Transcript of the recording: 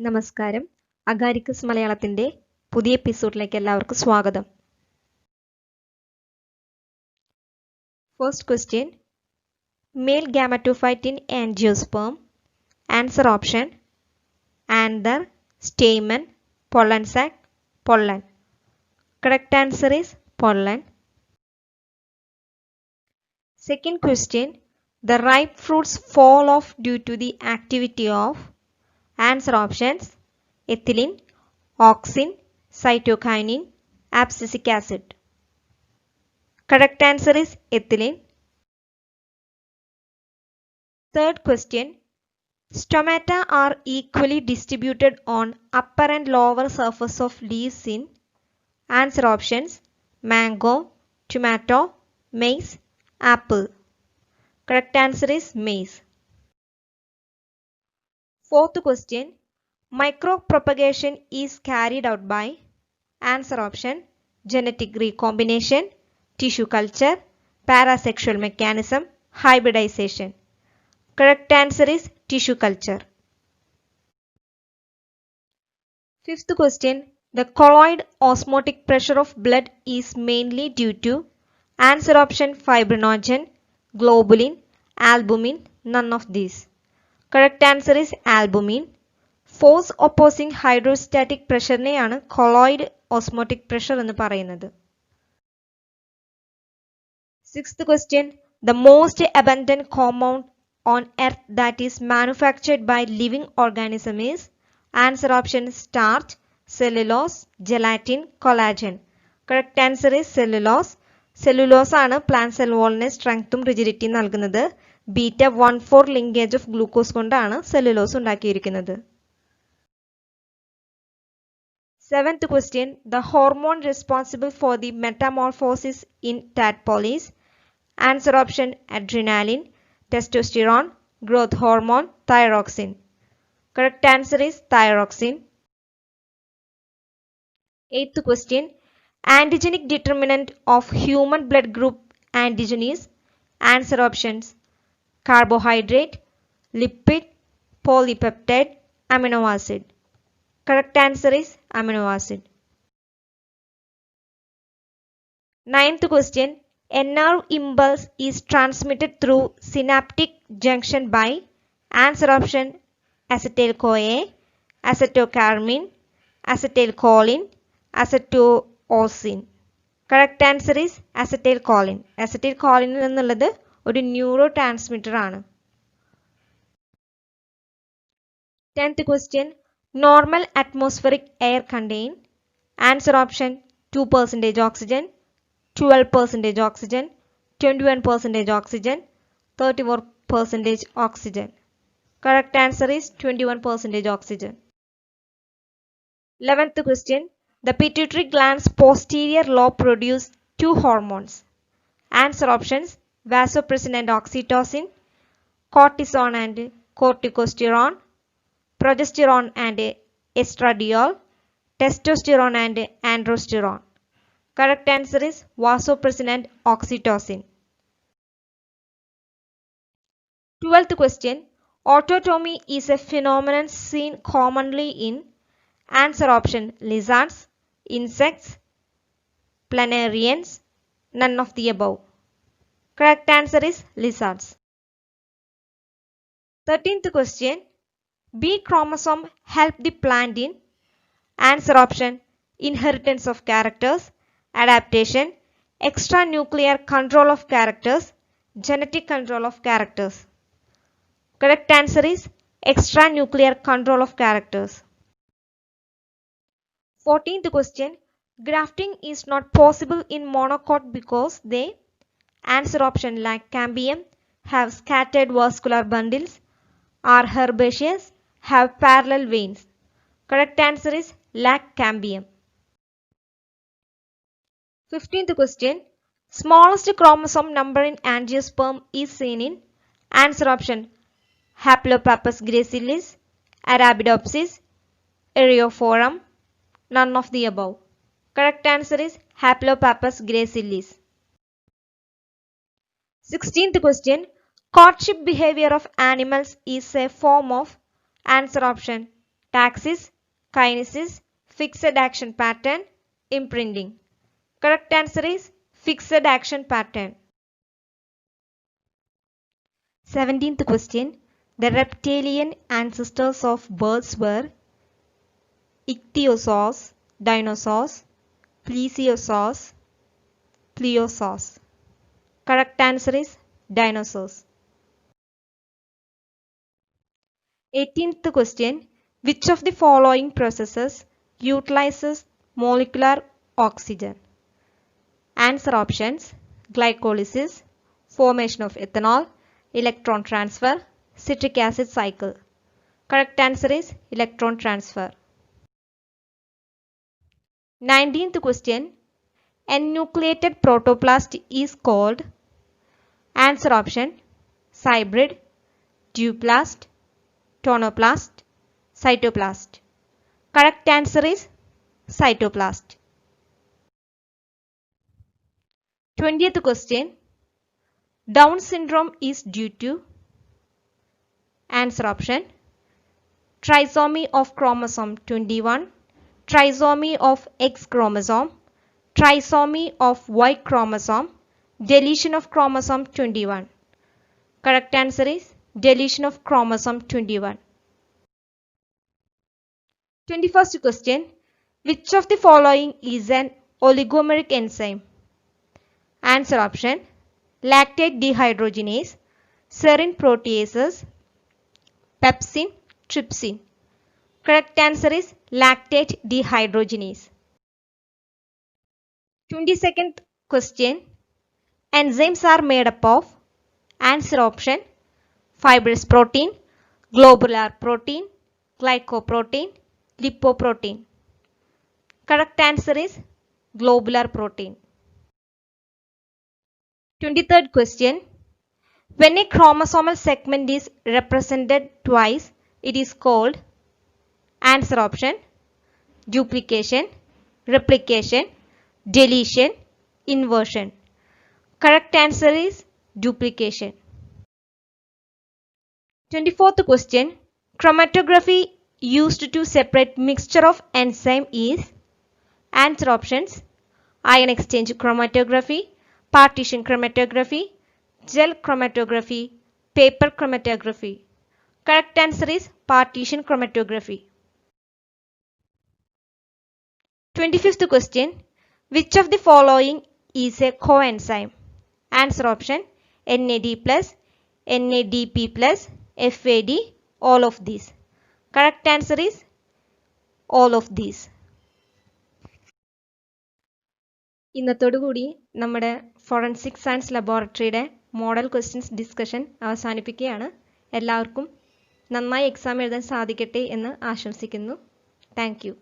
നമസ്കാരം. അഗാരിക്കസ് മലയാളത്തിന്റെ പുതിയ എപ്പിസോഡിലേക്ക് എല്ലാവർക്കും സ്വാഗതം. First question, male gametophyte in angiosperm. Answer option anther, stamen, pollen sac, pollen. Correct answer is pollen. Second question, the ripe fruits fall off due to the activity of. Answer options ethylene, auxin, cytokinin, abscisic acid. Correct answer is ethylene. Third question, stomata are equally distributed on upper and lower surface of leaves in. Answer options mango, tomato, maize, apple. Correct answer is maize. Fourth question, micropropagation is carried out by. Answer option genetic recombination, tissue culture, parasexual mechanism, hybridization. Correct answer is tissue culture. Fifth question, the colloid osmotic pressure of blood is mainly due to. Answer option fibrinogen, globulin, albumin, none of these. Correct answer is albumin. Force opposing hydrostatic pressure നെയാണ് colloid osmotic pressure എന്ന് പറയുന്നത്. Sixth question, the most abundant compound on earth that is manufactured by living organism is. Answer option starch, cellulose, gelatin, collagen. Correct answer is cellulose. Cellulose ആണ് plant cell wallനെ strengthും rigidity നൽകുന്നത്. Beta 1,4 linkage of glucose കൊണ്ടാണ് cellulose ഉണ്ടാക്കിയിരിക്കുന്നത്. Seventh question, the hormone responsible for the metamorphosis in tadpole is. Answer option adrenaline, testosterone, growth hormone, thyroxine. Correct answer is thyroxine. Eighth question, antigenic determinant of human blood group antigen is. Answer options carbohydrate, lipid, polypeptide, amino acid. Correct answer is amino acid. Ninth question, a nerve impulse is transmitted through synaptic junction by. Answer option acetyl-CoA, acetocarmine, acetylcholine, acetoosin. Correct answer is acetylcholine. Acetylcholine എന്നുള്ളത് ഒരു neuro transmitter ആണ്. 10th question, normal atmospheric air contain. Answer option 2% oxygen, 12% oxygen, 21% oxygen, 34% oxygen. Correct answer is 21% oxygen. 11th question, the pituitary gland's posterior lobe produce two hormones. Answer options vasopressin and oxytocin, cortisone and corticosterone, progesterone and estradiol, testosterone and androsterone. Correct answer is vasopressin and oxytocin. 12th question, autotomy is a phenomenon seen commonly in. Answer option lizards, insects, planarians, none of the above. Correct answer is lizards. 13th question, B chromosome help the plant in. Answer option inheritance of characters, adaptation, extranuclear control of characters, genetic control of characters. Correct answer is extranuclear control of characters. 14th question, grafting is not possible in monocot because they. Answer option like cambium, have scattered vascular bundles, are herbaceous, have parallel veins. Correct answer is lack cambium. 15th question, smallest chromosome number in angiosperm is seen in. Answer option Haplopappus gracilis, Arabidopsis, Erioforum, none of the above. Correct answer is Haplopappus gracilis. 16th question, courtship behavior of animals is a form of. Answer option taxis, kinesis, fixed action pattern, imprinting. Correct answer is fixed action pattern. 17th question. The reptilian ancestors of birds were ichthyosaurs, dinosaurs, plesiosaurs, plesiosaurs. Correct answer is dinosaurs. 18th question. Which of the following processes utilizes molecular oxygen? Answer options: glycolysis, formation of ethanol, electron transfer, citric acid cycle. Correct answer is electron transfer. 19th question. Enucleated protoplast is called. Answer option: cybrid, duoplast, tonoplast, cytoplast. Correct answer is cytoplast. 20th question. Down syndrome is due to. Answer option: trisomy of chromosome 21, trisomy of X chromosome, trisomy of Y chromosome, deletion of chromosome 21. Correct answer is deletion of chromosome 21. 21st question. Which of the following is an oligomeric enzyme? Answer option: lactate dehydrogenase, serine proteases, pepsin, trypsin. Correct answer is lactate dehydrogenase. 22nd question. Enzymes are made up of. Answer option: fibrous protein, globular protein, glycoprotein, lipoprotein. Correct answer is globular protein. 23rd question. When a chromosomal segment is represented twice, it is called. Answer option: duplication, replication, deletion, inversion. Correct answer is duplication. 24th question. Chromatography used to separate mixture of enzyme is. Answer options: ion exchange chromatography, partition chromatography, gel chromatography, paper chromatography. Correct answer is partition chromatography. 25th question. Which of the following is a coenzyme? Answer option: NAD+, NADP+, FAD, all of these. Correct answer is all of these. ഇന്നത്തോടുകൂടി നമ്മുടെ forensic science ലബോറട്ടറിയുടെ model questions discussion അവസാനിപ്പിക്കുകയാണ്. എല്ലാവർക്കും നന്നായി exam എഴുതാൻ സാധിക്കട്ടെ എന്ന് ആശംസിക്കുന്നു. Thank U.